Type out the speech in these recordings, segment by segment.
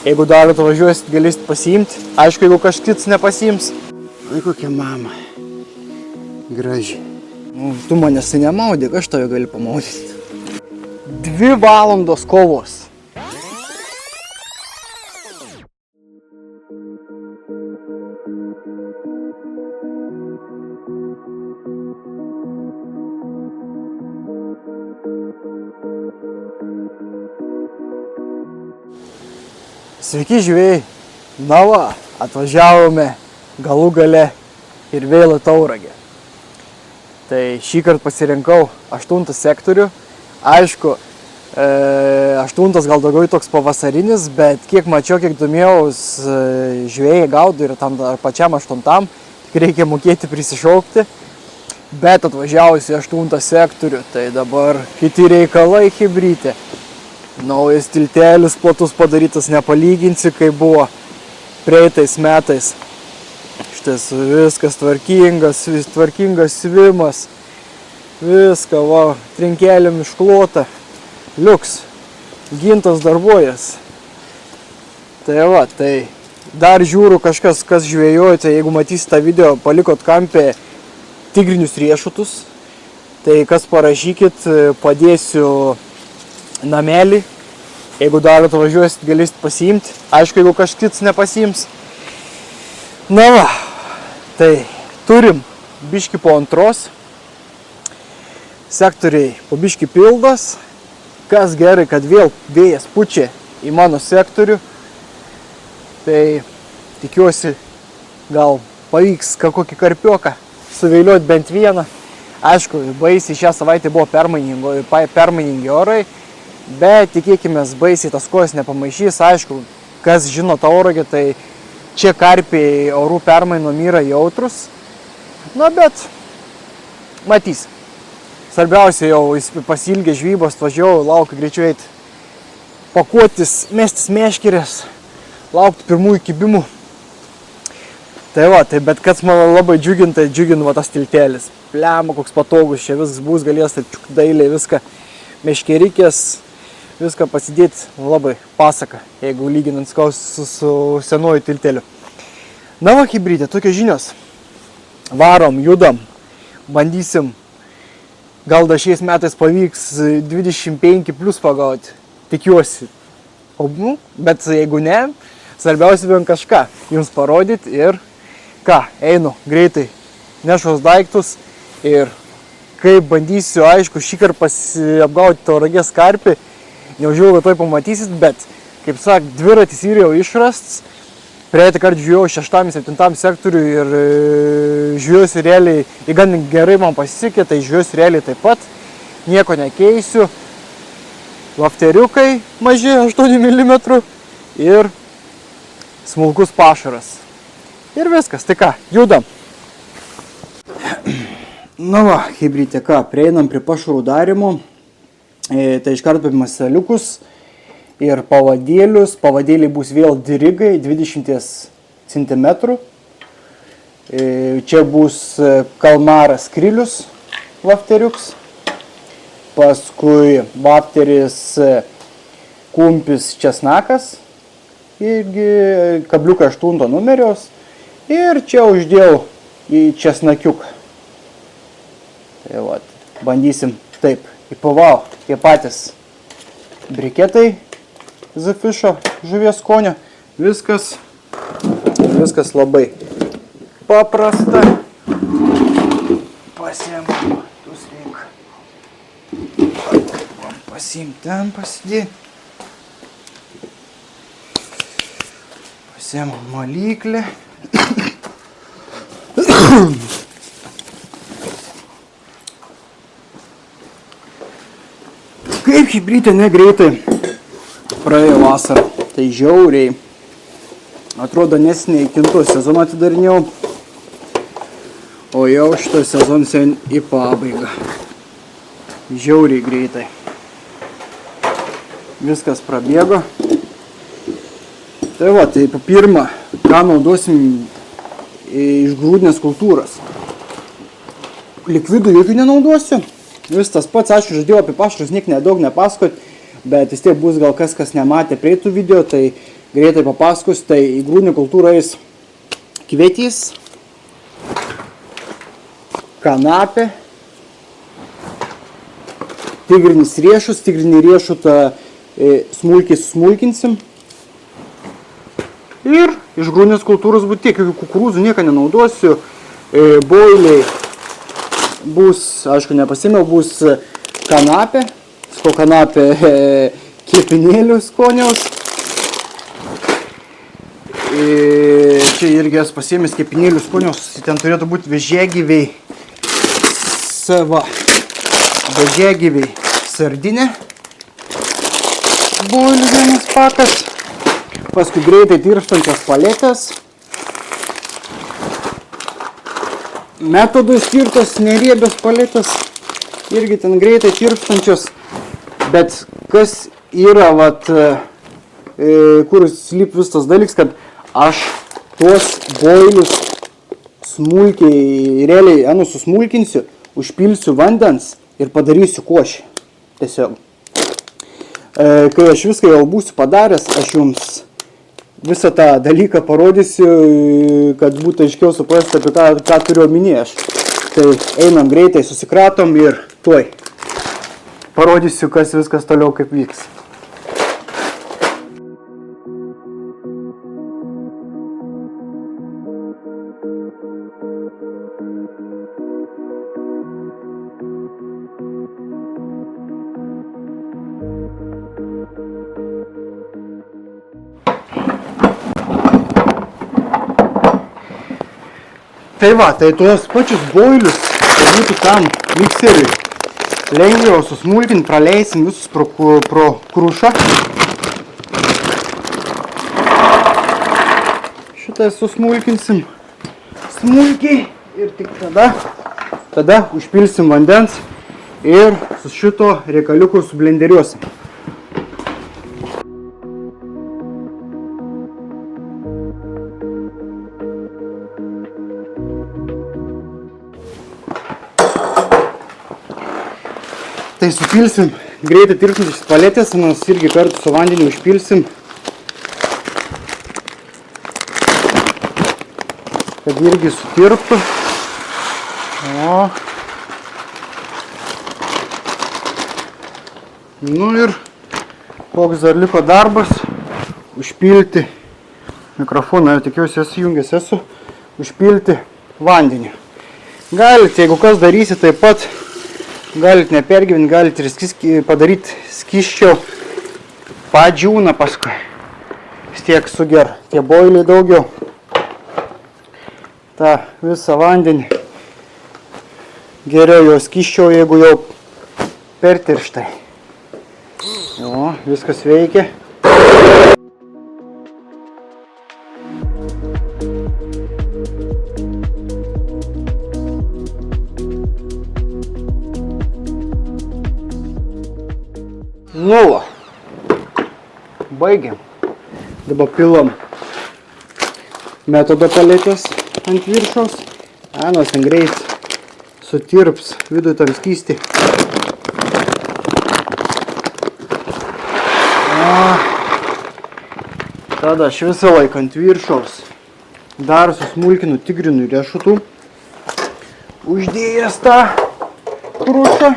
Jeigu dar atvažiuosit, galėsit pasiimti. Aišku, jeigu kažkits nepasiims. Oi, kokia mama. Graži. Tu manęs nemaudyk, aš tave galiu pamaudyti. 2 valandos kovos. Sveiki žvejai. Na va, atvažiavome galų gale ir vėl į Tauragę. Tai šį kartą pasirinkau 8 sektorių. Aišku, 8 gal daugiau toks pavasarinis, bet kiek mačiau, kiek domėjaus, žvejai gaudo ir tam pačiam 8, tik reikia mokėti prisišaukti. Bet atvažiavus į 8 sektorių, tai dabar kiti reikalai chebrytė. Naujas tiltelis platus padarytas, nepalyginsi, kai buvo praeitais metais. Šitas viskas tvarkingas svimas. Viską, va, trinkeliam išklota. Liuks. Gintas darbuojas. Tai va, tai dar žiūriu kažkas, kas žvejojate, jeigu matysite tą video, palikot kampę tigrinius riešutus. Tai kas parašykit, padėsiu namelį. Jeigu dar atvažiuosit, galėsit pasiimti. Aišku, jeigu kažkits nepasiims. Na va, tai turim biškį po 2. Sektoriai po biškį pildas. Kas gerai, kad vėl vėjas pučia į mano sektorių. Tai tikiuosi, gal pavyks kokį karpioką suveiliuoti bent vieną. Aišku, baisiai šią savaitę buvo permainingi orai. Bet tikėkime, baisiai tas kojas nepamaišys. Aišku, kas žino Tauragę, tai čia karpiai orų permainom yra jautrus. Na, bet matys. Svarbiausia, jau pasilgę žvybos, važiavau, laukiu greičiau eiti pakuotis, mestis meškerės, laukti pirmųjų kibimų. Tai va, tai bet kas man labai džiugina tas tiltelis. Pliama, koks patogus, čia viskas bus, galės taip dailiai viską meškerikės. Viską pasidėti labai pasaka, jeigu lyginant su senuoju tilteliu. Na va, chebrytė, tokios žinios. Varom, judam, bandysim. Gal dar šiais metais pavyks 25 plus pagauti. Tikiuosi. Bet jeigu ne, svarbiausia vien kažką jums parodyti ir ką, einu greitai nešos daiktus ir kaip bandysiu, aišku, šį kartą apgauti Tauragės karpį. Neužėjau, kad toj pamatysit, bet, kaip sak, dviratis yra jau išrasts. Praeitą kartą žvėjau 6-7 sektorių ir žvėjusi realiai, ir gan gerai man pasisekė, tai žvėjusi realiai taip pat. Nieko nekeisiu. Lafteriukai maži 8 mm ir smulkus pašaras. Ir viskas, tai ką, judam. Na va, chebrytė, ką, prieinam prie pašarų darimo. Tai iš karto apie masaliukus ir pavadėlius. Pavadėliai bus vėl dirigai 20 cm. Čia bus kalmaras krilius vafteriuks. Paskui vafteris kumpis česnakas. Irgi kabliukai 8 numerios. Ir čia uždėjau į česnakiuką. Tai va, bandysim taip. Įpavau tie patys briketai Zafisho žuvies skonio. Viskas labai paprasta. Pasiėmam, tus reik. Pasiim ten pasidėti. Pasiėmam malyklę. Kaip chebrytė negreitai praėjo vasarą, tai žiauriai. Atrodo, nesiniai kintų sezoną atidarinėjau, o jau šitą sezoną į pabaigą. Žiauriai greitai. Viskas prabėgo. Tai va, tai pirmą, ką naudosim iš grūdinės kultūros. Likvidų jokių nenaudosiu. Vis tas pats, aš žadėjau apie pašarus niek nedaug nepasakot, bet vis tiek bus gal kas nematė praeitų video, tai greitai papasakosiu, tai į grūdinę kultūrą eis kvietys, kanapė, tigrinis riešus, tigrinį riešutą smulkiai susmulkinsim. Ir iš grūdinės kultūros bus tiek, jokių kukurūzų nieko nenaudosiu, boiliai bus, aišku, nepasimėl, bus kanapė, kanapė kepinėlių skoniaus. Čia irgi esu pasiėmęs kepinėlių skoniaus, ten turėtų būti vežėgyviai, vežėgyviai sardinė, boilių vienas pakas, paskui greitai tirpstančios paletės, metodui skirtos neriebios paletės, irgi ten greitai tirpstančios, bet kas yra, kur slyp vis tas dalykas, kad aš tuos boilius smulkiai, realiai, susmulkinsiu, užpilsiu vandens ir padarysiu košį. Tiesiog. Kai aš viską jau būsiu padaręs, aš jums visą tą dalyką parodysiu, kad būtų aiškiau suprasti, apie ką turiu omenyje aš. Tai einam greitai, susikratom ir tuoj parodysiu, kas viskas toliau kaip vyks. Tai va, tai tuos pačius boilius, kad būtų tam mikseriui lengviau susmulkinti, praleisim visus pro krušą. Šitą susmulkinsim smulkiai ir tik tada užpilsim vandens ir su šito reikaliuku sublenderiuosim. Tai supilsim greitai tirpstančias paletės, mes irgi kartu su vandeniu užpilsim, kad irgi sutirptų. O. Nu ir koks dar liko darbas, užpilti mikrofoną, jau tikiuosi esu jungęs, užpilti vandeniu. Galite, jeigu kas darysi, taip pat galite nepergyventi, galite ir padaryti skysčiau, padžiūna paskui. Vis tiek suger tie boiliai daugiau. tą visą vandenį. Geriau jau skysčiau, jeigu jau pertirštai. O, viskas veikia. Nu va, baigiam. Dabar pilam metodo paletės ant viršaus. Nors ten greit sutirps vidui tam skystį. Tada aš visą laiką ant viršaus dar susmulkinu tigrinių riešutų. Uždėjęs tą krušą.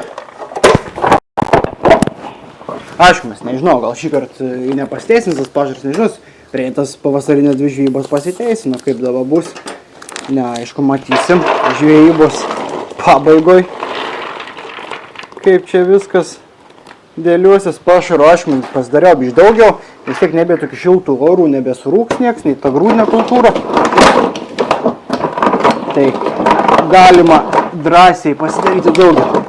Aišku, mes nežinau, gal šį kartą nepasteisins tas pažaras, nežinau, prieitas pavasarinės dvi žvejybos pasiteisino, kaip dabar bus. Neaišku, matysim žvejybos pabaigoj, kaip čia viskas dėliuosis. Pašaro, aišku, pasidariau biškį daugiau, vis tiek nebe tokių šiltų orų, nebesurūks nieks, nei ta grūdinė kultūra. Tai galima drąsiai pasidaryti daugiau.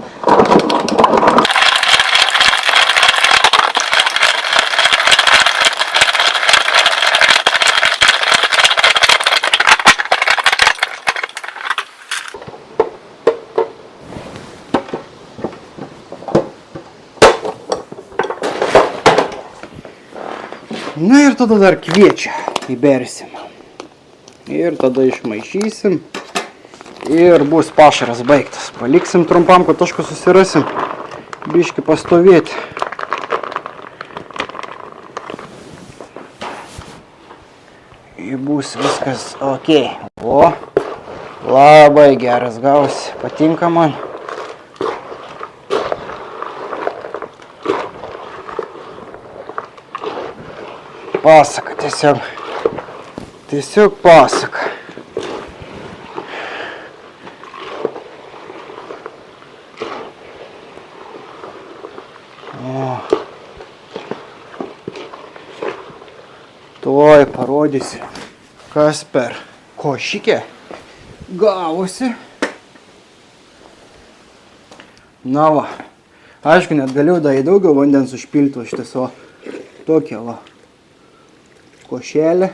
Na ir tada dar kviečia įbersim. Ir tada išmaišysim. Ir bus pašaras baigtas. Paliksim trumpam, kad tašką susirasim. Biškį pastovėti. ir bus viskas ok. O, labai geras gausi, patinka man. Pasaka, tiesiog pasaka. O. Tuoj parodysiu, kas per košikė gavosi. Na va, aišku, net galiu dar į daugiau vandens užpilti va šitas va tokia va košelė.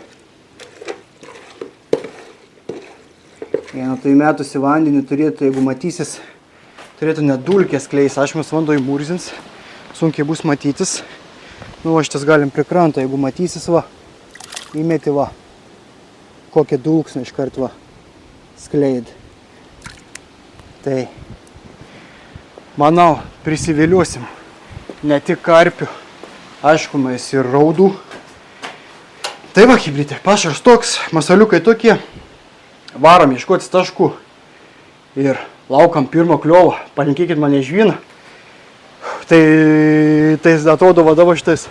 Vieną tai metus į vandenį turėtų, jeigu matysis, turėtų net dulkės kleis. Aš mes vandoje murzins, sunkiai bus matytis. Nu va, šitas galim prie kranto, jeigu matysis va, įmeti va, kokią dulksną iškart va skleid. Tai, manau, prisiviliuosim ne tik karpių, aišku, mes ir raudų. Tai va, hibridė, pašaras toks, masaliukai tokie, varom ieškotis taškų ir laukam pirmo kliovo, palinkėkit mane žvyną. Tai atrodo vadavo šitais,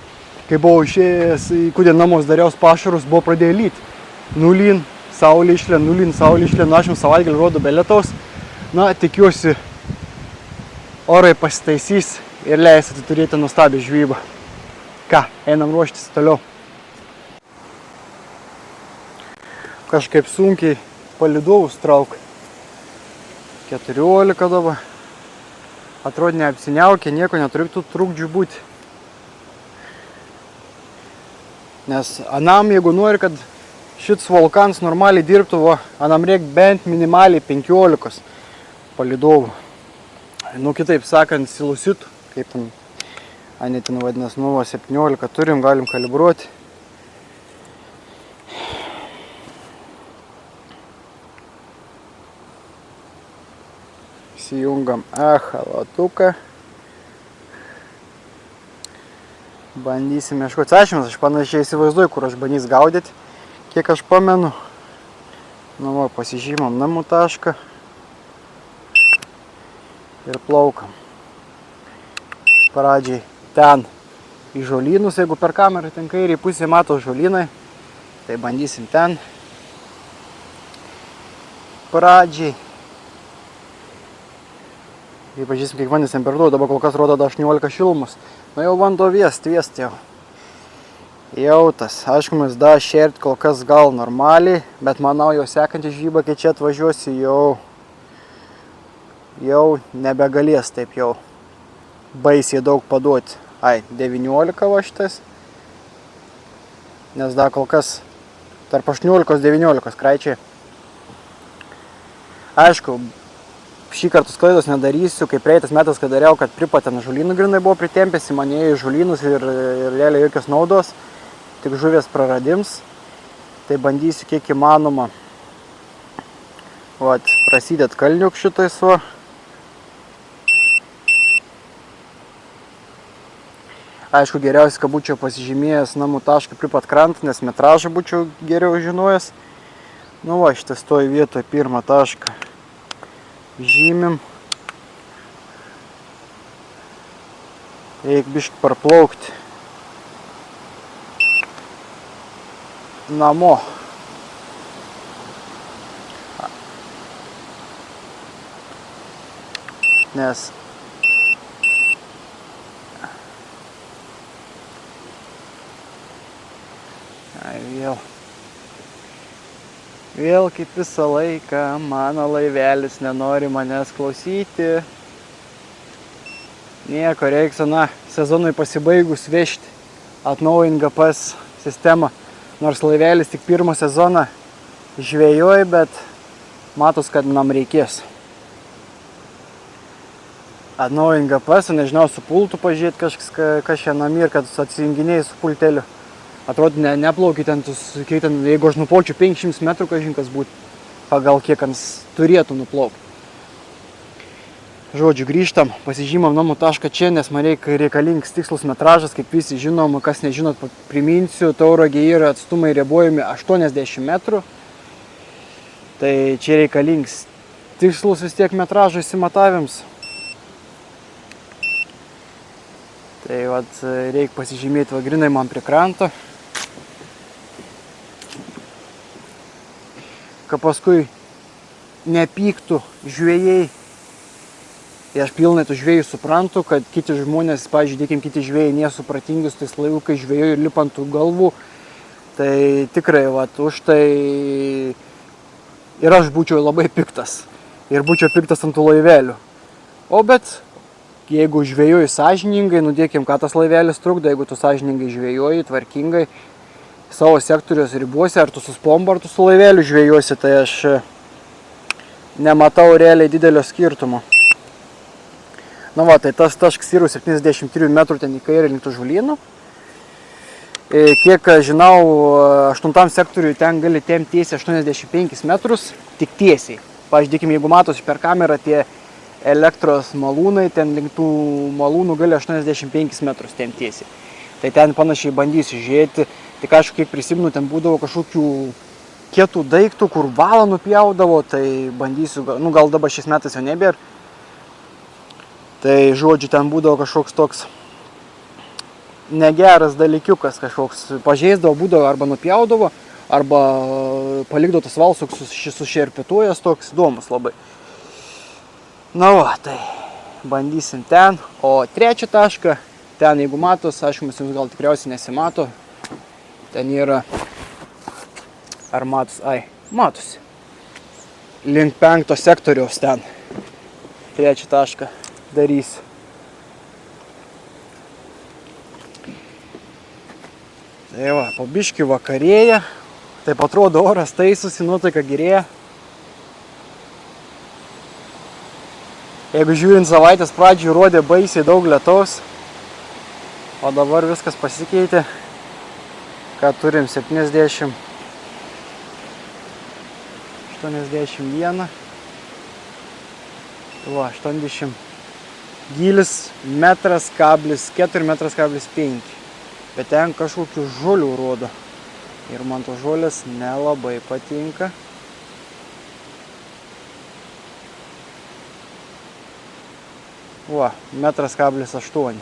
kai buvau išėjęs į kudien namos dariaus pašarus, buvo pradėję lyti. Nulyn, saulė išlė, na aš jums savaitgalį rodo be lietaus. Na, tikiuosi, orai pasitaisys ir leisite turėti nuostabią žvybą. Ką, einam ruoštis toliau. Kažkaip sunkiai palydovus trauk. 14 dabar. Atrodo neapsiniaukė, nieko neturėtų trukdžių būti. Nes anam, jeigu nori, kad šits vulkanas normaliai dirbtų, anam reikia bent minimaliai 15 palydovų. Nu, kitaip sakant, silusitų, kaip ten, anetin vadinas, 17 turim, galim kalibruoti. Įsijungam echolatuką. Bandysim ieškoti ašymas, aš panašiai įsivaizduoju, kur aš bandys gaudyti, kiek aš pamenu. Nu, va, pasižymam namų tašką ir plaukam. Pradžiai ten į žolynus, jeigu per kamerą ten kairį pusė mato žolynai, tai bandysim ten. Pradžiai. Ir pažiūrėsim, kiek vandens temperatūra, dabar kol kas rodo 18 šilumos. Nu jau vanduo viest jau. Jau tas, aišku, mes dar šert kol kas gal normaliai, bet manau, jau sekantį žvybą, kai čia atvažiuosi, jau nebegalės taip jau baisiai daug paduoti. Ai, 19 va šitas. Nes dar kol kas tarp 18-19 kraičiai. Aišku, šį kartą klaidos nedarysiu, kaip praeitas metas, kai dariau, kad pripatė žolynų grinai buvo pritempęs, įmanėjo į žolynus ir realiai jokios naudos, tik žuvės praradims. Tai bandysiu kiek įmanoma prasidėt kalniuk šitais va. Aišku, geriausiai, kad būčiau pasižymėjęs namų tašką pripat krantą, nes metražą būčiau geriau žinojęs. Nu va, šitas toj vietoje pirmą tašką žymim. Reik biškį parplaukti namo. Nes vėl kaip visą laiką mano laivelis nenori manęs klausyti. Nieko, reiks, sezonui pasibaigus vežti, atnaujint GPS sistemą. Nors laivelis tik pirmą sezoną žvejoj, bet matos, kad nam reikės. Atnaujint GPS, nežinau, su pultu pažiūrėti kažkas čia namie ir kad atsijunginėjai su pulteliu. Atrodo, neplaukiu ten, jeigu aš nuplaučiu 500 metrų, kažin kas būtų, pagal kiek ans turėtų nuplaukti. Žodžiu, grįžtam, pasižymam namų tašką čia, nes man reikalingas tikslus metražas, kaip visi žinom, kas nežinot, priminsiu, Tauragė yra atstumai ribojami 80 metrų. Tai čia reikalingas tikslus vis tiek metražo įsimatavimams. Tai vat reikia pasižymėti va grinai man prie kranto. Kad paskui nepyktų žvejai. Ir aš pilnai tų žvėjų suprantu, kad kiti žmonės, pavyzdžiui, kiti žvėjai nesupratingus tais laivukai žvėjoju ir lipant tų galvų. Tai tikrai, vat, už tai ir aš būčiau labai piktas. Ir būčiau piktas ant tų laivelių. O bet, jeigu žvėjoji sąžiningai, nudėkim, ką tas laivelis trukdo, jeigu tu sąžiningai žvėjoji, tvarkingai, savo sektoriaus ribose, ar tu su spombu, ar tu su laiveliu žvėjosi, tai aš nematau realiai didelio skirtumo. Na va, tai tas taškas yra 73 metrų ten į kairę link tų žolynų. Kiek žinau, 8 sektoriui ten gali tempti tiesiai 85 metrus, tik tiesiai. Pavyzdžiui, jeigu matosi per kamerą tie elektros malūnai, ten link tų malūnų gali 85 metrus tempti tiesiai. Tai ten panašiai bandysiu žiūrėti. Tik aš kiek prisimenu, ten būdavo kažkokių kietų daiktų, kur valą nupjaudavo, tai bandysiu, nu gal dabar šiais metais jau nebėra. Tai žodžiu, ten būdavo kažkoks toks negeras dalykiukas, kažkoks pažeisdavo, būdavo arba nupjaudavo, arba palikdavo tas valsuks sušerpetuojas, toks įdomus labai. Na va, tai bandysim ten, o trečią tašką, ten jeigu matos, aišku, jums gal tikriausiai nesimato, ten yra, ar matos, matosi, link 5 sektoriaus ten, trečią tašką darysiu. Tai va, po biškį vakarėja, taip atrodo oras taisosi, nuotaika gerėja. Jeigu žiūrint savaitės pradžių, rodė baisiai daug lietaus, o dabar viskas pasikeitė, kad turim 71. Va, 80. Gylis 1,4 m. Bet ten kažkokių žolių rodo. Ir man tos žolės nelabai patinka. Va, 1,8 m.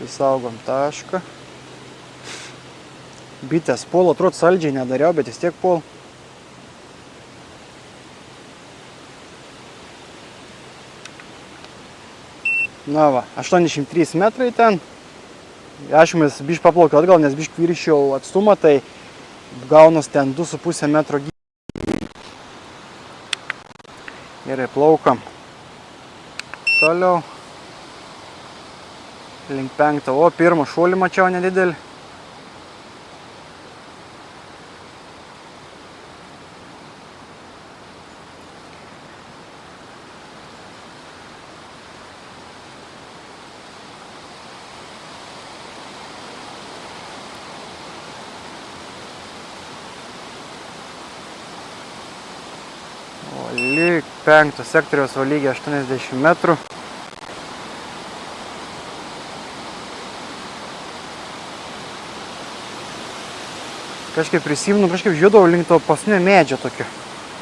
Įsaugom tašką. Bitės pol, atrodo saldžiai nedariau, bet vis tiek pol. Na va, 83 metrai ten. Aš jums biškį paplaukiu atgal, nes biškį viršiau atstumą, tai gaunas ten 2,5 metro gylį. Gerai, plaukam. Toliau. Link 5. O, pirmą šuolį mačiau nedidelį. Lyg 5 sektoriaus lygiai 80 metrų. Kažkaip prisimenu, kažkaip žiūrėdavau link to paskutinio medžio tokio.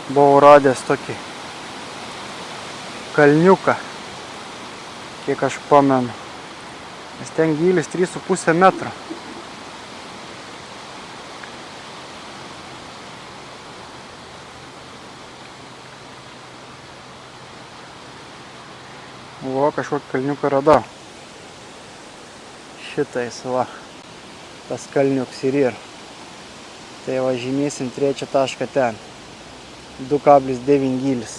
Buvau radęs tokį kalniuką, kiek aš pamenu. Nes ten gylis 3,5 metro. O, kažkokį kalniuką radau. Šitais, va, tas kalniuks ir yra. Tai va, žymėsim trečią tašką ten. 2,9 gylis.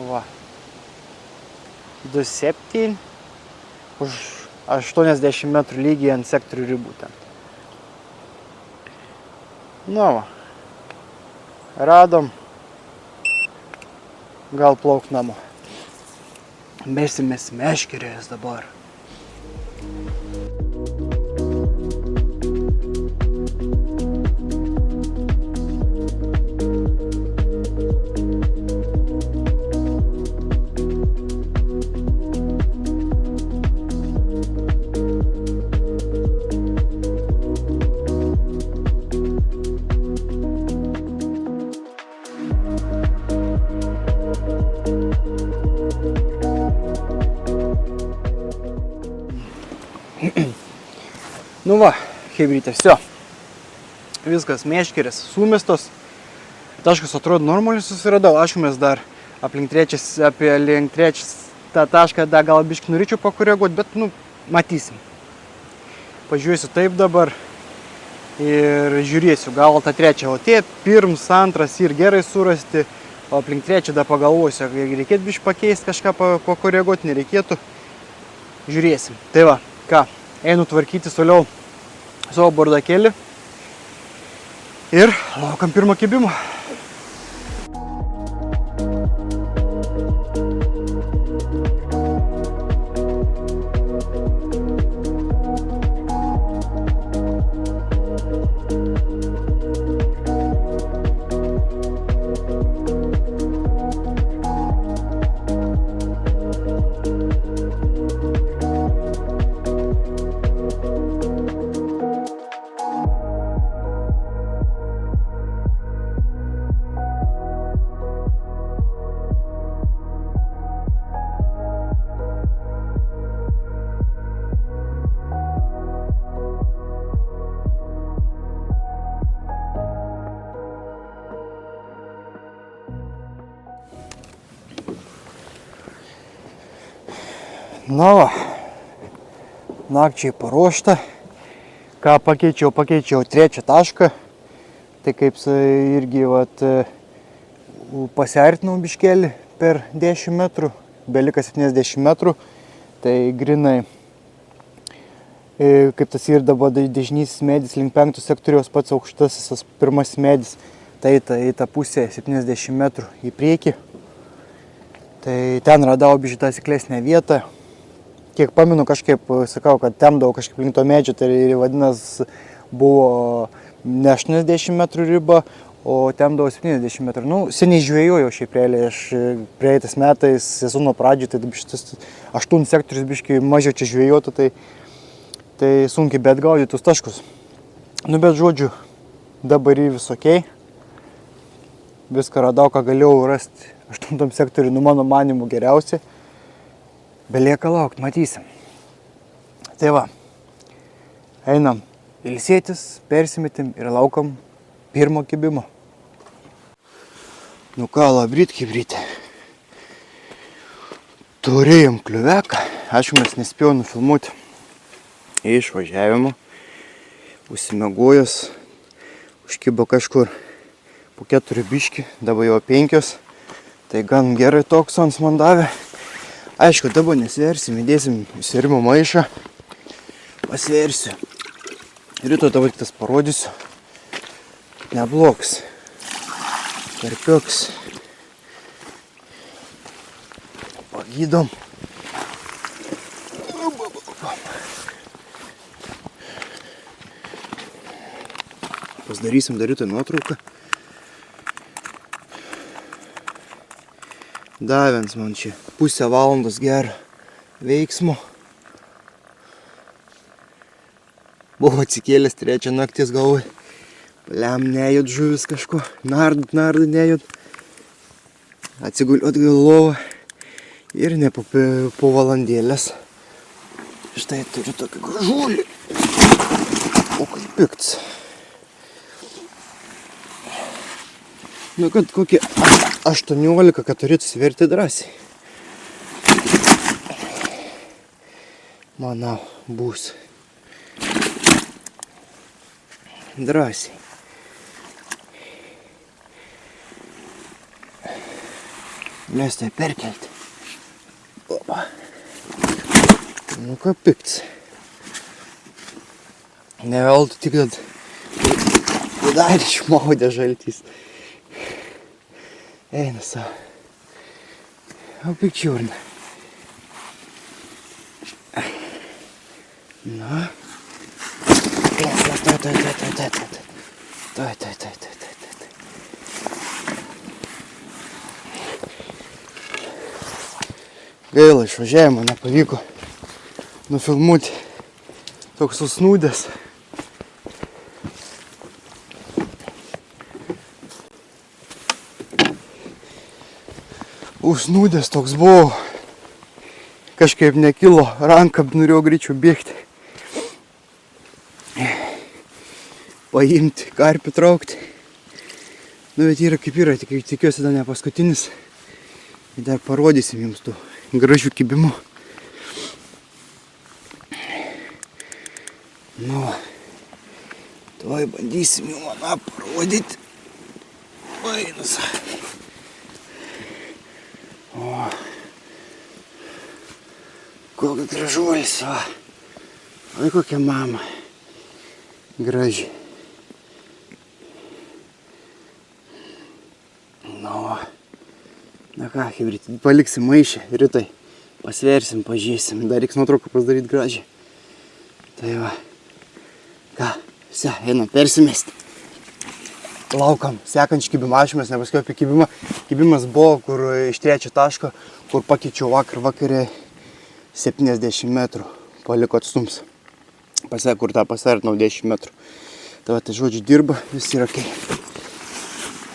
Va. 2,7 už 80 metrų lygiai ant sektorių ribų ten. Na va. Radom. Gal plauk namo. Mesimės meškerės dabar. Nu va, hebrytė, все. Viskas, meškerės sumestos. Taškas atrodo normaliai susiradau. Aišku, mes dar aplink trečias tą tašką dar gal biškį norėčiau pakoreguoti, bet nu, matysim. Pažiūrėsiu taip dabar ir žiūrėsiu, gal tą trečią otė, pirms, antras ir gerai surasti, o aplink trečią dar pagalvosiu, reikėtų biškį pakeisti, kažką pakoreguoti, nereikėtų. Žiūrėsim. Tai va, ką, einu tvarkyti toliau savo bardakėlį ir laukiam pirmo kibimo. Na va, nakčiai paruošta. Ką pakeičiau trečią tašką. Tai kaip irgi vat, pasiartinau biškelį per 10 metrų, belika 70 metrų. Tai grinai, kaip tas ir dabar dešinysis medis link 5 sektoriaus, pats aukštasis, tas pirmasis medis. Tai į tą pusę 70 metrų į priekį. Tai ten radau biškį tą siklesnę vietą. Kiek pamenu, kažkaip sakau, kad temdavau kažkaip link to medžio, tai vadinas buvo ne 80 metrų riba, o temdavau 70 metrų. Nu, seniai žvejojau šiaip realiai, aš praeitais metais sezono pradžioje, tai šitas 8 sektorius biškai mažiau čia žvejota, tai sunkiai bet gaudyti tuos taškus. Nu, bet žodžiu, dabar vis okei. Viską radau, ką galėjau rasti 8 sektoriui, nu mano manimu geriausiai. Belieka laukti, matysim. Tai va, einam ilsėtis, persimetim ir laukam pirmo kibimo. Nu ką, labryt, hebrytė. Turėjom kliuveką, aišku, mes nespėjau nufilmuoti išvažiavimo. Užsimegojęs, užkibo kažkur po 4 biškį, dabar jau 5. Tai gan gerai toks ans man davė. Aišku, dabar nesversim, įdėsim į svėrimo maišą. Pasversiu. Rytoj tavo tik tas parodysiu. Neblogs. Karpiuks. Pagydom. Pasidarysim dar rytoj nuotrauką. Davens man čia pusę valandos gero veiksmo. Buvo atsikėlęs 3 nakties galvoj. Pliam, nejud žuvis kažko. Nardut, nejud. Atsiguliu atgal lovą. Ir ne po valandėlės. Štai turiu tokį gražulį. O kaip pikts. Nu, kad kokie 18, kad turėtų sverti drąsiai. Manau, bus. Drąsiai. Leis tai perkelti. Opa. Nu, ką pikts. Ne veltui tik kad dar išmaudė žaltys. Eina savo. O pikčiurna. Na. Tai. Gaila, išvažiavimo nepavyko nufilmuoti. Toks susnūdęs. Užsnūdęs toks buvau. Kažkaip nekilo ranką, norėjau greičiau bėgti. paimti, karpį traukti. Nu, bet yra kaip yra, tik tikiuosi dar ne paskutinis. Ir dar parodysim jums tų gražių kibimų. Nu, tuoj bandysim jų maną parodyti. Vainas. O, kokia gražuolis, va. Oi, kokia mama. Graži. Nu, na ką, hebrit, paliksim maišę, rytoj pasversim, pažiūrėsim, dar reiks nuotrauką pasidaryti gražiai. Tai va, ką, visi, einam persimesti. Laukam, sekančių kibimą, aš mes nepasakiau apie kibimą. Kibimas buvo, kur iš 3 taško, kur pakeičiau vakarė 70 metrų, paliko atstums. Pasek, kur tą pasartinau 10 metrų. Tai va, tai žodžiu dirba, visi yra kai.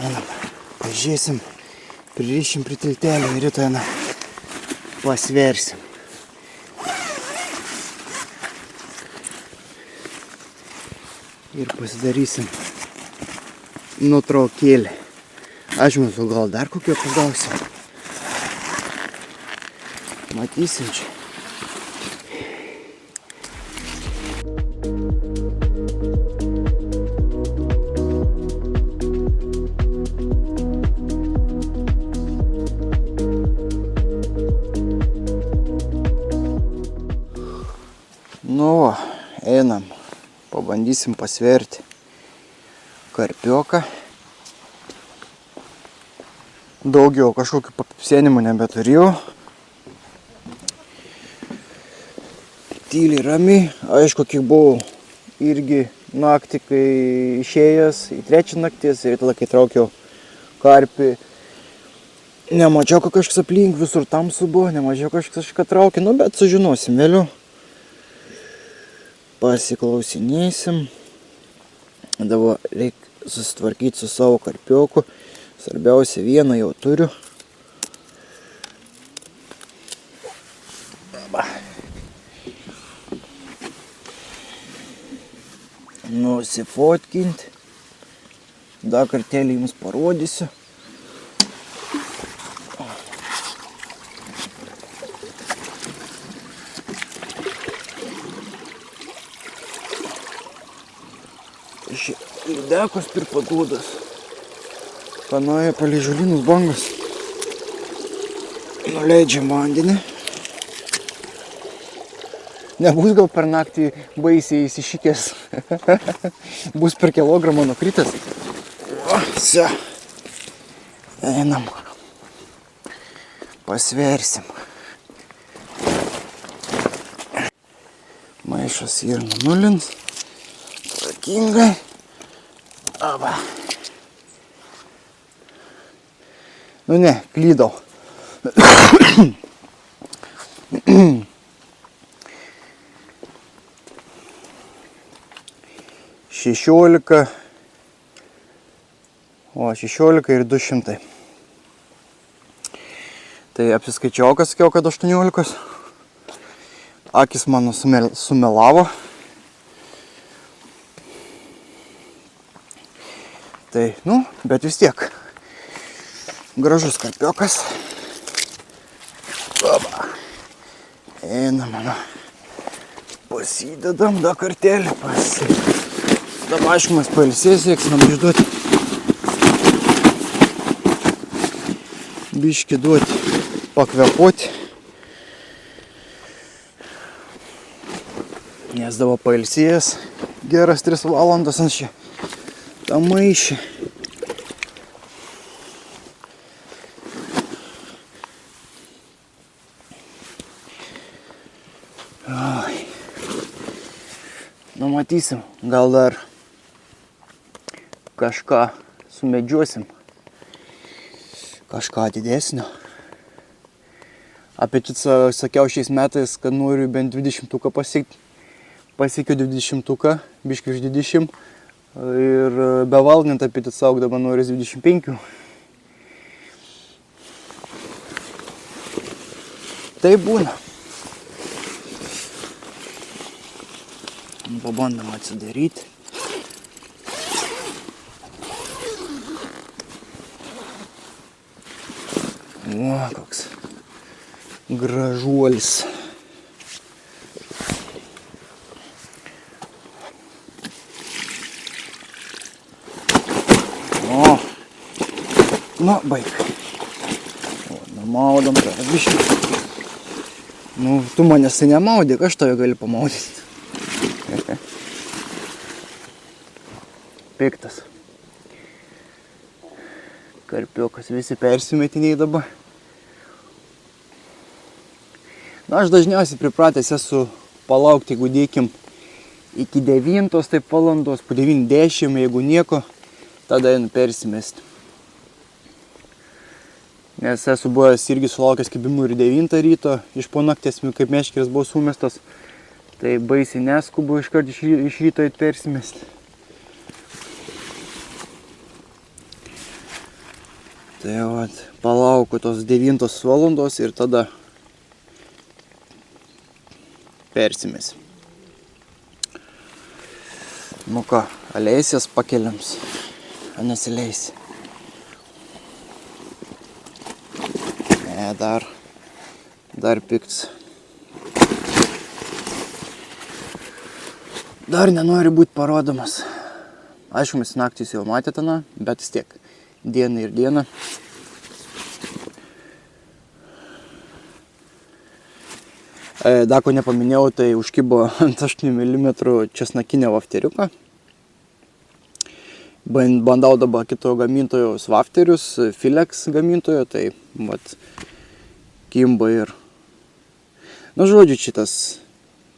Einam, pažiūrėsim, pririšim prie tiltelio ir rytoj einam, pasversim. Ir pasidarysim nuotraukėlę. Aš mūsų gal dar kokio pagausim. Matysim čia. Nu va, einam. Pabandysim pasverti karpioką. Daugiau kažkokių papipsėnimų nebeturėjau. Tyliai ramiai. Aišku, kiek buvau irgi naktį, kai išėjęs į 3 naktis ir tada, kai traukiau karpį, nemačiau, kad kažkas aplink, visur tamsu buvo, nemačiau, kažką traukė, nu, bet sužinosim vėliau. Pasiklausinėsim. Dabar reikia susitvarkyti su savo karpioku. Svarbiausia, vieną jau turiu. Nusifotkint. Dar kartelį jums parodysiu. Lydekos pirpadūdas. Panoja palei žolynus bangos. Nuleidžiam vandenį. Nebus gal per naktį baisiai įsišykęs. Bus per kilogramą nukritęs. O, vse. Einam. Pasversim. Maišas yra nulins. Tvarkingai. Aba. Nu ne, klydau. 16. O, 16 ir 200. Tai apsiskaičiau, kas sakiau, kad 18. Akis mano sumelavo. Tai, nu, bet vis tiek. Gražus karpiokas. Oba. Eina mano. Pasidedam dar kartelį. Dabar aišku, mes pailsės, reiksim išduoti. Biškį duoti, pakvepuoti. Nes dabar pailsės. Geras 3 valandas ant šį. Tą maišį. Nu, matysim, gal dar kažką sumedžiosim. Kažką didesnio. Apetitą sakiau šiais metais, kad noriu bent 20-tuką pasiekti. Pasiekiau 20-tuką, biškį už 20. Ir bevalgant apetitą saugdama noriu 25. Tai būna. Pabandom atsidaryti. O, koks gražuolis. O, nu, baig. O, namaudom, tai biškai. Nu, tu manęs tai nemaudyk, aš tave gali pamaudyti. Piktas. Karpiokas visi persimetiniai dabar. Na, aš dažniausiai pripratęs esu palaukti, jeigu dėkim iki 9 taip valandos, po 9:10, jeigu nieko, tada einu persimesti. Nes esu buvęs irgi sulaukęs kibimų ir 9 ryto, iš po nakties, kaip meškeris buvo sumestas, tai baisiai neskubu iškart iš ryto eit persimesti. Tai vat, palauku tos 9 valandos ir tada persimesi. Nu ką, aleisies pakeliams, ar nesileisi? Ne, dar pikts. Dar nenori būti parodomas. Aišku, mes naktys jau matėtana, bet vis tiek. Diena ir diena. Dar ko nepaminėjau, tai užkibo ant 8 mm česnakinio vafteriuką. Bandau dabar kito gamintojo vafterius, Filex gamintojo, tai vat kimba ir... Nu, žodžiu, šitas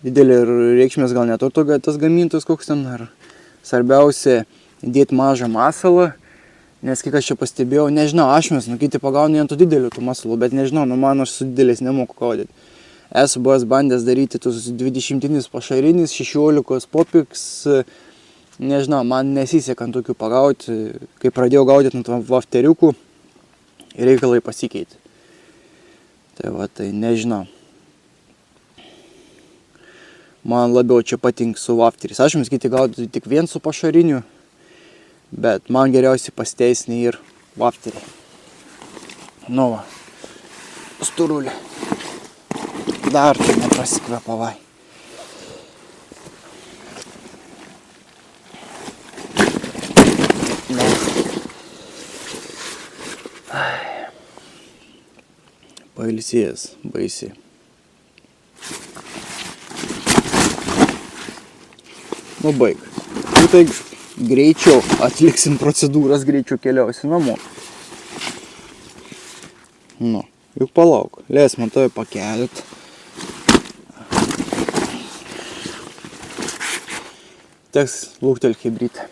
didelė reikšmės gal neturto tas gamintojas koks ten, ar svarbiausia dėti mažą masalą. Nes kiek aš čia pastebėjau, nežinau, ašmes, nu kiti pagauna ant tų didelių tų masalų, bet nežinau, nu man aš su didelis nemoku gaudyti. Esu buvęs bandęs daryti tus 20 pašarinis, 16 popiks, nežinau, man nesiseka ant tokių pagauti. Kai pradėjau gaudyti ant vafteriukų, reikalai pasikeitė. Tai va, tai nežinau. Man labiau čia patinka su vafteriais. Ašmes kiti gaudyti tik vien su pašariniu. Bet man geriausiai pasiteisina ir vafteriai. Nu va, sturulė. Dar tai neprasikvėpavai. Ne. Pailsėjęs, baisiai. Nu baig. Nu tai greičiau atliksim procedūras, greičiau keliausi namo. Nu, juk palauk, leis man tave pakelti. Teks lūktelt chebrytę.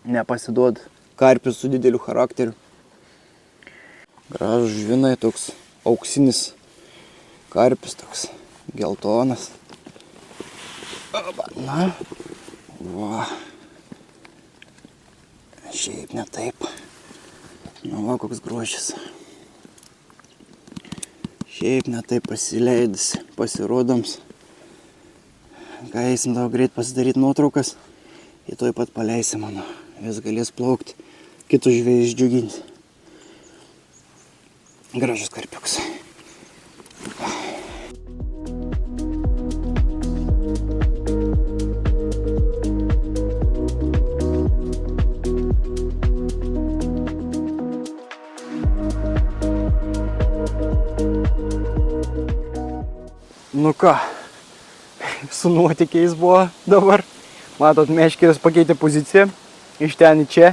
Nepasiduod. Karpis su dideliu charakteriu. Gražus žvinai, toks auksinis karpis, toks geltonas. Na, va. Šiaip ne taip. Nu, va, koks grožis. Šiaip ne taip pasileidus, pasirodoms. Ką eisim tau greit pasidaryti nuotraukas, į toj pat paleisi mano. Vis galės plaukti, kitus žvėjus džiuginti. Gražus karpiukas. Nu ką, su nuotykiais buvo dabar. Matot, meškeris pakeitė poziciją iš ten į čia.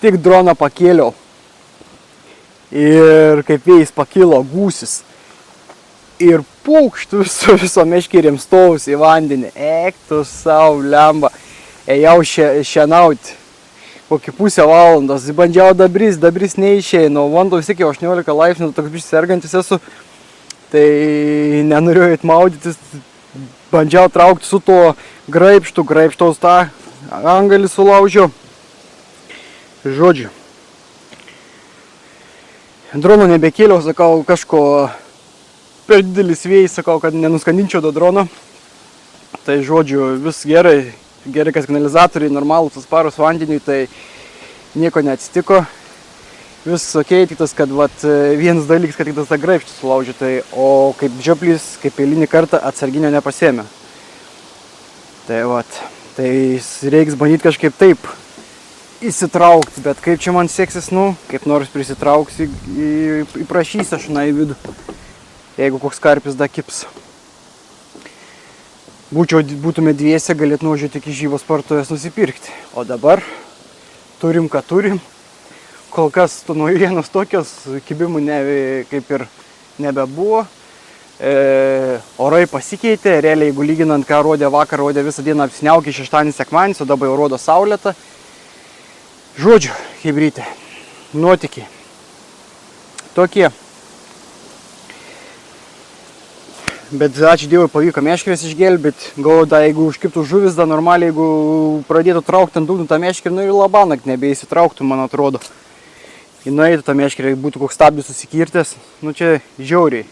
Tik droną pakėliau. Ir kaip vėjas pakilo gūsis. Ir pūkštų viso meškerėm stovus į vandenį. Eik tu sau lemba. Ėjau šienauti. Kokį pusę valandos. Bandžiau dabris neišeina. Vanduo vis tiek jau 18 laipsnių, toks biškis sergantis esu. Tai nenorėjau eit maudytis. Bandžiau traukti su tuo graibštaus tą angalį sulaužiau. Žodžiu. Drono nebekėliau, sakau, kažko per didelis vėjas, sakau, kad nenuskandinčiau to drono. Tai žodžiu, vis gerai, kad kanalizatoriai normalūs atsparūs vandeniui, tai nieko neatsitiko. viskas ok, tik tas, kad vienas dalykas, kad tik tas tą graibštį sulaužė, tai, o kaip žioplys, kaip eilinį kartą atsarginio nepasėmė. Tai tai reiks bandyti kažkaip taip įsitraukti, bet kaip čia man seksis, kaip nors prisitrauksiu, įprašysiu aš į vidų, jeigu koks karpis da kips. Būtume dviese, galėt nuvažiuoti iki žyvos partuves nusipirkti. O dabar turim, ką turim. Kol kas naujienos tokios, kibimų kaip ir nebebuvo. Orai pasikeitė, realiai jeigu lyginant, ką rodė vakar, rodė visą dieną apsiniaukė šeštadienį, sekmadienis, o dabar jau rodo saulėtą. Žodžiu, chebrytė, nuotykiai. Tokie. Bet ačiū Dievui pavyko meškerės išgelbėti. Galvoju, jeigu užkiptų žuvis, normaliai, jeigu pradėtų traukti ant dugno tą meškerį, ir labanakt nebeįsitrauktų, man atrodo. Į nueitų tą meškerį, būtų koks stabdis susikirtęs. Čia žiauriai.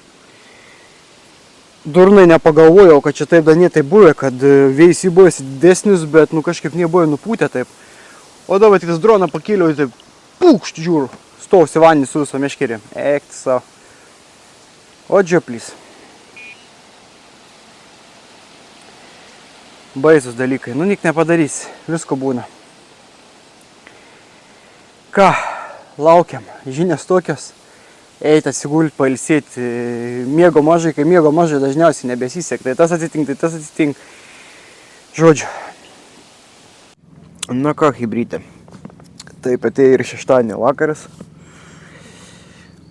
Durnai nepagalvojau, kad čia taip danėtai buvę, kad vėjai buvo didesnis, bet kažkaip nebuvo nupūtę taip. O dabar tik tas droną pakėliau, taip pūkšt žiūriu, stovsi vandenį su visą meškerį. Ekti savo. O džioplys. Baisus dalykai, niek nepadarysi, visko būna. Ką, laukiam, žinias tokios, eit atsigult, pailsėti, miego mažai, kai miego mažai dažniausiai nebesisek, tai tas atsitink. Žodžiu. Na ką, chebrytė, taip atėjo ir šeštadienio vakaras.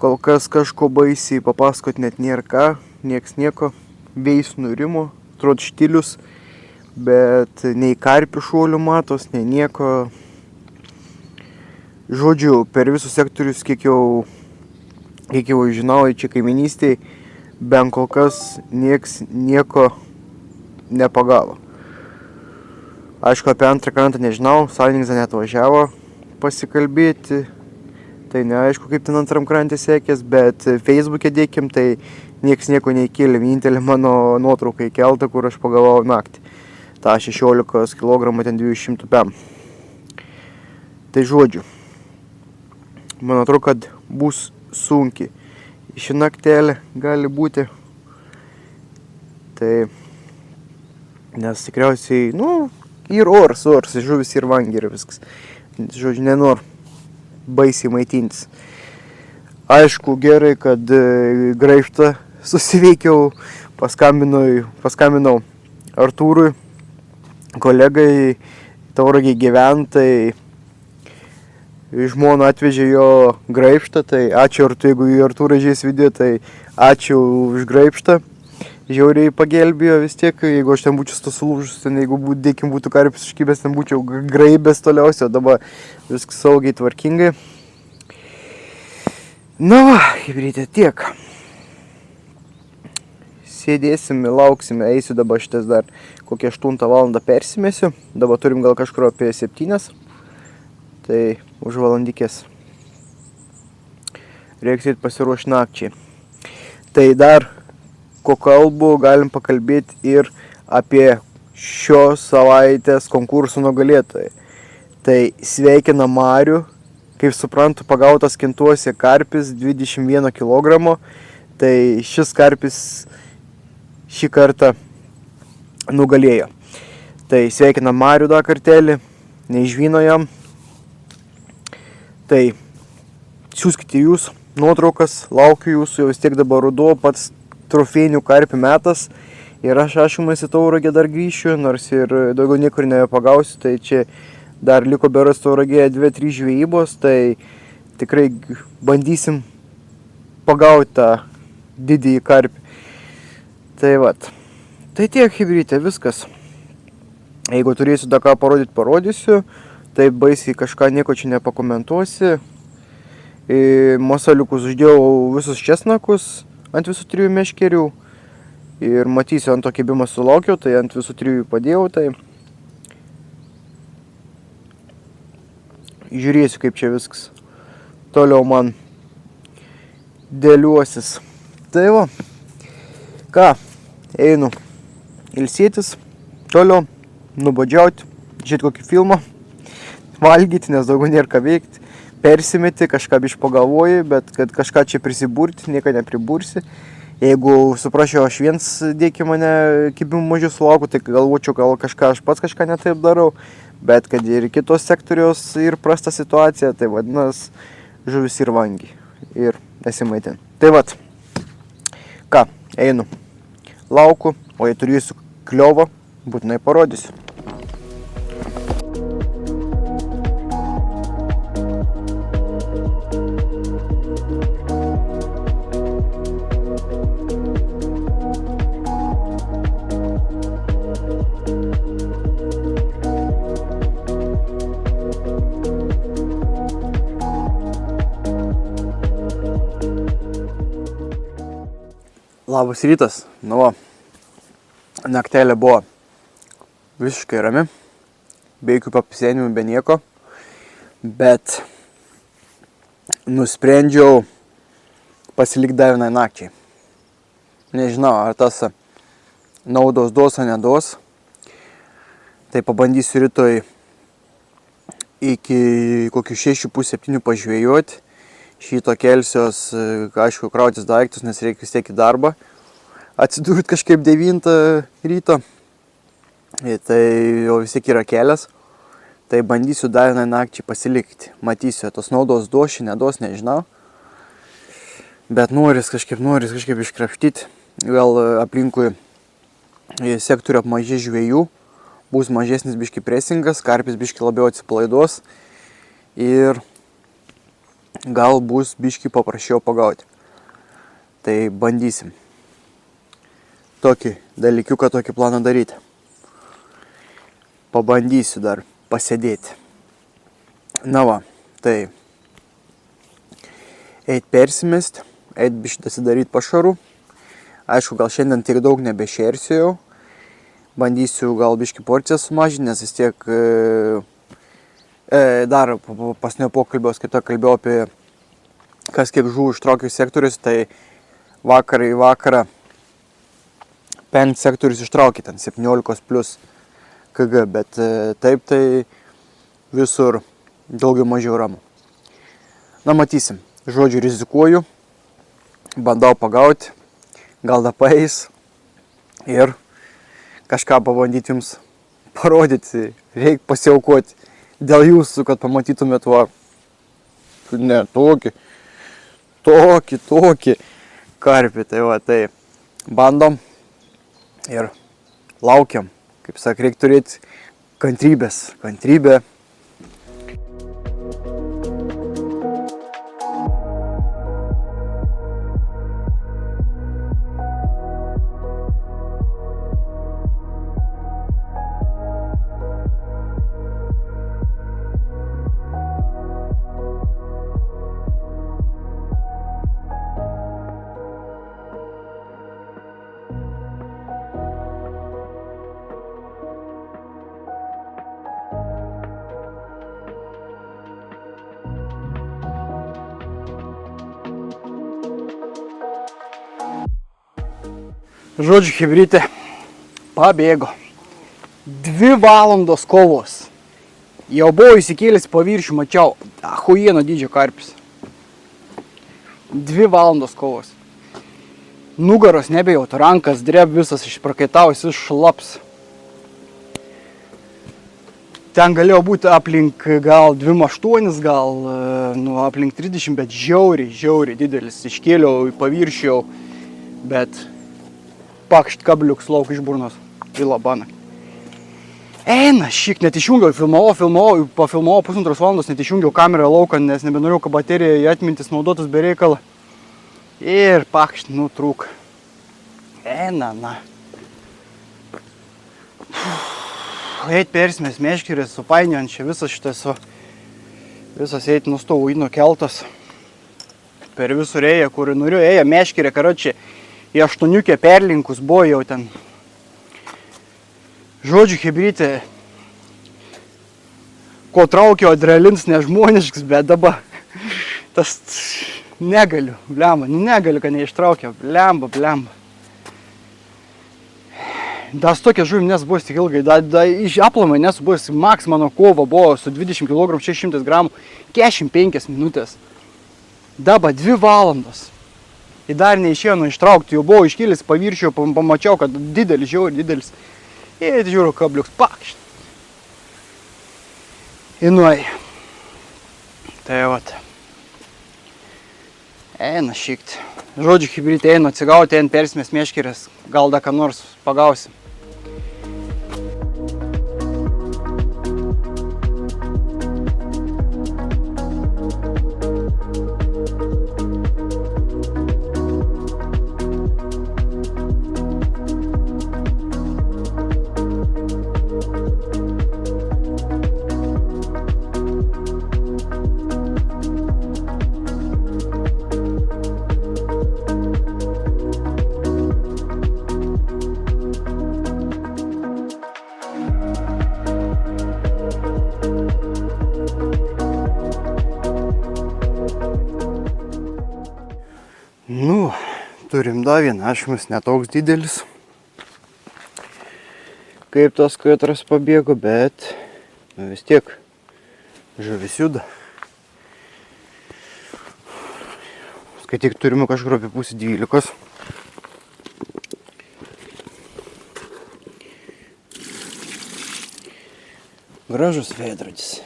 Kol kas kažko baisiai papasakot net nėra ką, nieks nieko, vėjus nurimo, atrodo štilius. Bet nei karpių šuolių matos, nei nieko. Žodžiu, per visus sektorius, kiek jau žinau, čia kaiminystėje, bent kol kas nieks nieko nepagavo. Aišku, apie antrą krantą nežinau, savininkas net važiavo pasikalbėti. Tai neaišku, kaip ten antram krantė sekės, bet Facebook'e dėkim, tai nieks nieko neįkėlė. Vienintelė mano nuotrauka įkelta, kur aš pagavau naktį. Ta 16 kg ten 200 pem. Tai žodžiu, man atrodo, kad bus sunkiai. Ši naktelė gali būti. Tai, nes tikriausiai, ir oras, žuvis ir vangiai ir viskas. Žodžiu, nenor baisiai maitintis. Aišku, gerai, kad graibštą susiveikiau, paskambinau Artūrui, kolegai, Tauragiai gyventai, žmona atvežė jo graibštą, tai ačiū Artūrui, jeigu Artūrai žiūrės video, tai ačiū už graibštą. Žiauriai pagelbėjo vis tiek, jeigu aš ten būčiau sulūžus, jeigu būtų karpis užkibęs, ten būčiau graibęs toliausiai, o dabar viskas saugiai, tvarkingai. Na va, chebrytė, tiek. Sėdėsime, lauksime, eisiu dabar šitas dar kokią 8 valandą persimėsiu. Dabar turim gal kažkur apie 7, tai už valandikės. Reiks eit pasiruošti nakčiai. Tai dar, ko kalbu, galim pakalbėti ir apie šios savaitės konkursų nugalėtojai. Tai sveikina Marių, kaip suprantu, pagautas Kintuose karpis 21 kg. Tai šis karpis šį kartą nugalėjo. Tai sveikina Marių dar kartelį, neišvyno jam. Tai siūskite jūs nuotraukas, laukiu jūsų, jau vis tiek dabar ruduo, pats trofėjinių karpių metas. Ir aš į Tauragę dar grįšiu, nors ir daugiau niekur nebepagausiu, tai čia dar liko beras Tauragėje 2-3 žvejybos, tai tikrai bandysim pagauti tą didįjį karpį. Tai vat. Tai tiek, chebrytė, viskas. Jeigu turėsiu dar ką parodyti, parodysiu. Tai baisiai kažką nieko čia nepakomentuosi. Masaliukus uždėjau visus česnakus ant visų 3 meškerių. Ir matysiu, ant to kibimą sulaukiau, tai ant visų 3 padėjau. Tai žiūrėsiu, kaip čia viskas toliau man dėliuosis. Tai va. Ką, einu ilsėtis, toliau nubodžiauti, žiūrėti kokį filmą, valgyti, nes daugiau nėra ką veikti. persimeti, kažką biškai pagalvoji, bet kad kažką čia prisiburti, nieko nepribursi. Jeigu suprašiau, aš viens dėki mane kibimų mažiau sulauku, tai galvočiau, gal aš pats kažką netaip darau, bet kad ir kitos sektoriaus ir prasta situacija, tai vadinasi, žuvis ir vangiai ir nesimaitin. Tai vat, ką, einu lauku, o jei turėsiu kliovą, būtinai parodysiu. Labas rytas, nu va, naktelė buvo visiškai rami, be jokių papisėnimų, be nieko, bet nusprendžiau pasilikti dar vienai nakčiai. Nežinau, ar tas naudos duos ar neduos, tai pabandysiu rytoj iki kokių 6:30 pažvėjuoti. Šito kelsios, aišku, krautis daiktus, nes reikia vis tiek į darbą. Atsidurti kažkaip 9 ryto. Tai jau vis tiek yra kelias. Tai bandysiu dar vieną nakčiai pasilikti. Matysiu, tos naudos duos, neduos, nežinau. Bet noris kažkaip iškrapštyti. Gal aplinkui sektorių apmažės žvejų. Bus mažesnis biški presingas, karpis biški labiau atsipalaiduos. Ir gal bus biški paprasčiau pagauti. Tai bandysim tokį dalykiuką, tokį planą daryti. Pabandysiu dar pasėdėti. Na va, tai eit persimest, eit biški dasidaryti pašarų. Aišku, gal šiandien tiek daug nebešersiu jau. Bandysiu gal biški porciją sumažinti, nes vis tiek dar pasnio pokalbios, kaip kalbėjau apie kas kiek žuvų ištraukiu sektorius, tai vakarą į vakarą pen sektorius ištraukė ten 17 plus kg, bet taip tai visur daugiau mažiau ramu. Na, matysim. Žodžiu, rizikuoju, bandau pagauti, gal da paeis ir kažką pabandyti jums parodyti, reikia pasiaukoti. Dėl jūsų, kad pamatytumėt va, ne, tokį karpį, tai va, tai bandom ir laukiam, kaip sak, reikia turėti kantrybę. Žodžiu, chebrytė pabėgo. 2 valandos kovos. Jau buvau įsikėlęs paviršių, mačiau, achujieno dydžio karpis. 2 valandos kovos. Nugaros nebejautų, rankas dreb visas išprakaitavus, jis šlaps. Ten galėjo būti aplink gal 28, gal aplink 30, bet žiauriai didelis. Iškėliau į paviršių, bet pakšt kabliuks lauk iš burnos. Vila bana. Eina, šik, net išjungiau, pafilmavau 1,5 valandos, net išjungiau kamerą lauką, nes nebenorėjau, kad baterija į atmintis naudotas be reikalo. Ir pakšt, nutrūk. Eina, na. Eit persimės meškerės, supainiojant čia visas šitas, visas eit nustovų įno keltas. Per visur ėję, kur noriu, ėję meškerė, karočią. Į 8 perlinkus buvo jau ten. Žodžiu, chebrytė, ko traukio adrenalinas nežmoniškas, bet dabar tas negaliu, negaliu, kad neištraukia, blemba. Da su tokia žuvim nes bus tik ilgai. Da iš aplamai nes bus maks mano kova buvo su 20 kg 600 gramų 45 minutės. Dabar 2 valandos. Ir dar neišėjo ištraukti, jau buvau iškėlis paviršių, pamačiau, kad didelis, žiauriai didelis. Ir žiūriu, kabliuks, pakšt. Ir nuėjo. Tai vat. Eina šikt. Žodžiu, hibridai eina atsigauti, eina persimės meškerės. Gal da ką nors pagausim. Nu, turim dar vieną, ašmis netoks didelis. Kaip tos kvetras pabėgo, bet vis tiek žuvis juda. Skaityk, turime kažkur apie pusę 12. Gražus veidrodis.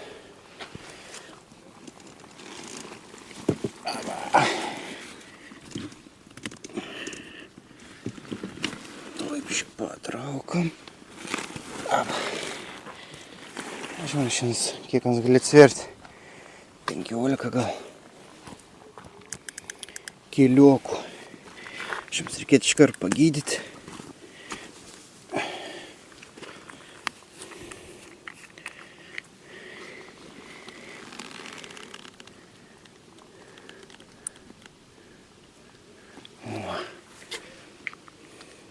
Patraukam. Aš man šiandien, kiek mums gali atsverti? 15 gal. Kiliokų. Šiams reikėtų iškart pagydyti.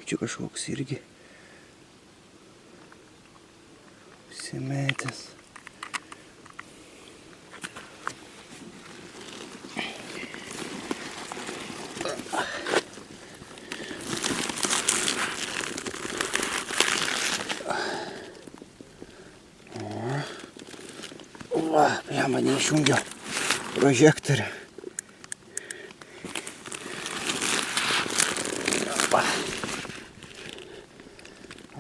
Čia kažkoks irgi įsimetęs. Va, blemba, neišjungiau prožektorių.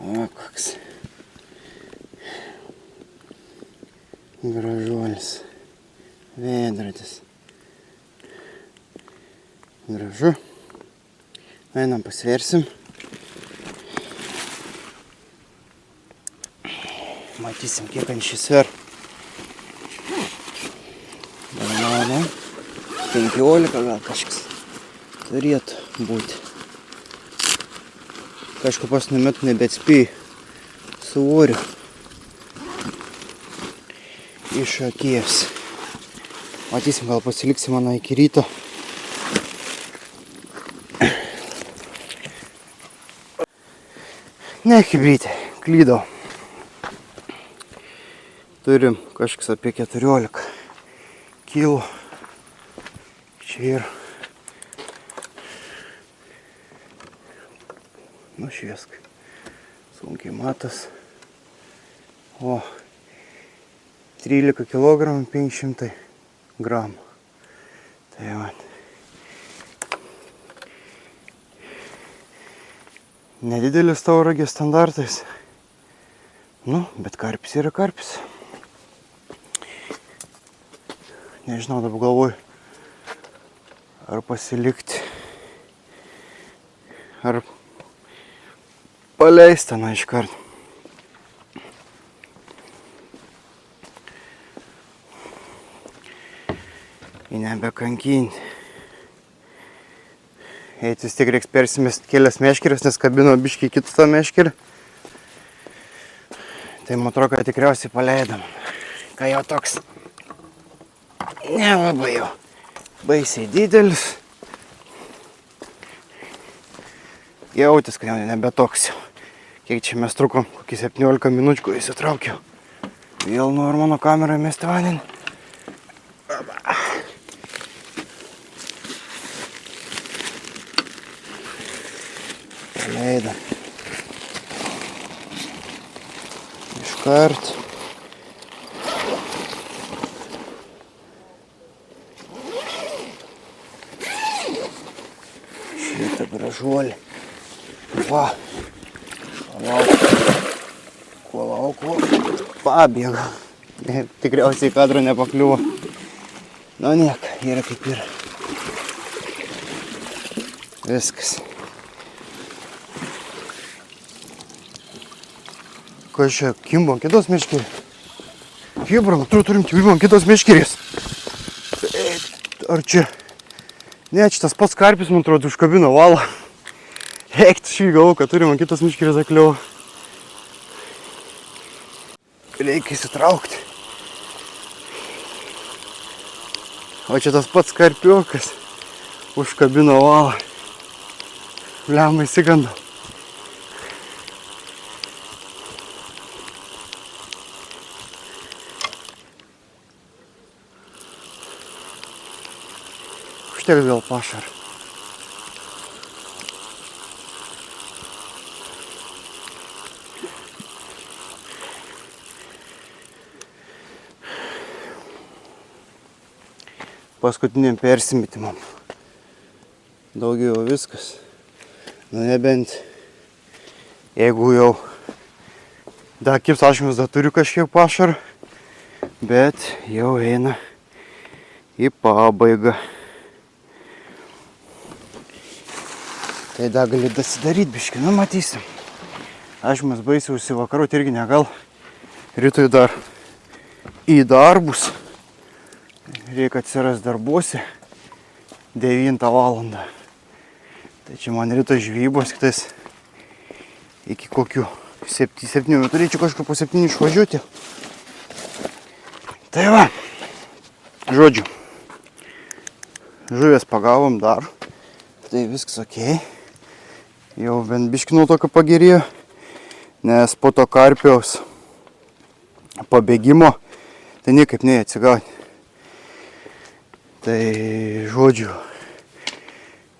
O, koks gražuolis veidrodis. Gražu. Einam pasversim. Matysim, kiek ant šį sver. 15 gal kažkas turėtų būti. Kažku pasnu metu nebeatspėjai svoriu iš akies. Matysim, gal pasiliksim mano iki ryto. Ne, hibridai, klydau. Turim kažkas apie 14 kilų. Čia ir nušviesk. Sunkiai matas. O 13 kg 500 gramų. Tai va. Nedidelis tauragės standartais. Nu, bet karpis yra karpis. Nežinau, dabar galvoju, ar pasilikti, ar paleisti ten iškart. Ir nebekankinti. Eiti vis tiek reiks persimest kelias meškeres, nes kabino biškiai kitą tą meškerį. Tai man atrodo, kad tikriausiai paleidom. Kai jau toks nelabai jau baisiai didelis. Jautis, kad jau nebetoks jau. Kiek čia mes trukom, kokį 17 minučių, kai įsitraukiau. Vėl noriu mano kamerą mesti vandenį. Paleidam. kart. Šitą gražuolį. Va. Kuo lauk. Pabėgo. Tikriausiai kadro nepakliuvo. Nu niek, yra kaip yra. Viskas. Kas čia, kimbo ant kitos meškerės? Hebra, turim kimbo ant kitos meškerės. Ar čia? Ne, čia tas pats karpis, man atrodo, užkabino valą. Eik, šį galvo, kad turim ant kitos meškerės zakliuvo. Reikia įsitraukti. O čia tas pats karpiukas užkabino valą. Blemba, įsigandau. Užteks vėl pašar. Paskutiniam persimetimam. Daugiau viskas. Nu nebent, jeigu jau dar kips ašmenis, dar turiu kažkiek pašarą, bet jau eina į pabaigą. Tai dar gali dasidaryti biškį, nu matysim. Ašmenis baisiai užsivakaroti irgi negal. Rytoj dar į darbus. Reikia atsiras darbuose 9 valandą. Tai čia man ryto žvybos, kitais iki kokių 7 turėčiau kažkur po 7 išvažiuoti. Tai va, žodžiu, žuvės pagavom dar, tai viskas okei. Jau bent biškį nuo tokio pagerėjo, nes po to karpiaus pabėgimo, tai niekaip neatsigauti. Tai žodžiu,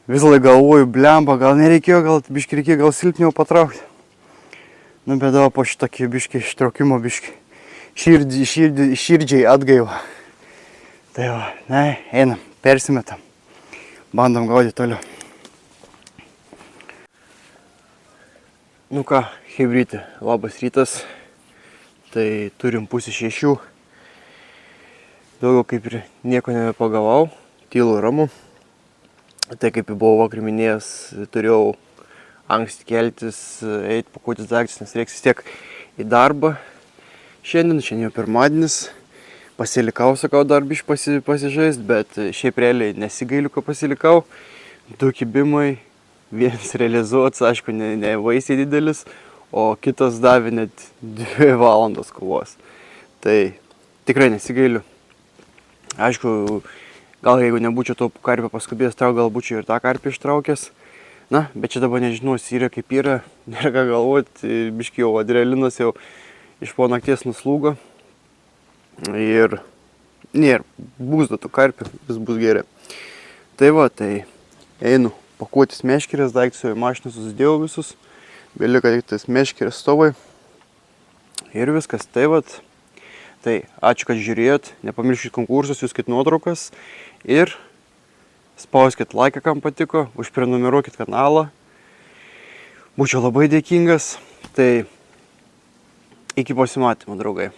vis laik galvoju, blemba, gal nereikėjo, gal biškį reikėjo, gal silpniau patraukti. Nu, bet dabar po šitokį biškį ištraukimo biškį širdžiai atgaiva. Tai va, ne, einam, persimetam, bandom gaudyti toliau. Nu ką, hebrytė, labas rytas. Tai turim 5:30. Daugiau kaip ir nieko nebepagavau, tylu ramu. Tai kaip buvau vakar minėjęs, turėjau anksti keltis, eiti pakuotis daiktus, nes reiks vis tiek į darbą. Šiandien jau pirmadienis, pasilikau, sakau, dar biškį pasižaist, bet šiaip realiai nesigailiu, kad pasilikau. 2 kibimai, vienas realizuotas, aišku, ne vaisiai didelis, o kitas davė net 2 valandos kovos. Tai tikrai nesigailiu. Aišku, gal jeigu nebūčiau to karpio paskubėjęs trauk, gal būčiau ir tą karpį ištraukęs. Na, bet čia dabar nežinau, yra kaip yra, nėra ką galvoti, biškį jau adrenalinas jau iš po nakties nuslūgo. Ir nėra, bus tų karpių, vis bus gerai. Tai va, tai einu pakuotis meškerės, daiktus jau į mašiną susidėjau visus. Belika tik tas meškerės stovai. Ir viskas, tai va. Tai ačiū, kad žiūrėjot, nepamirškit konkursus, siųskit nuotraukas ir spauskit laiką, kam patiko, užprenumeruokit kanalą. Būčiau labai dėkingas, tai iki pasimatymo, draugai.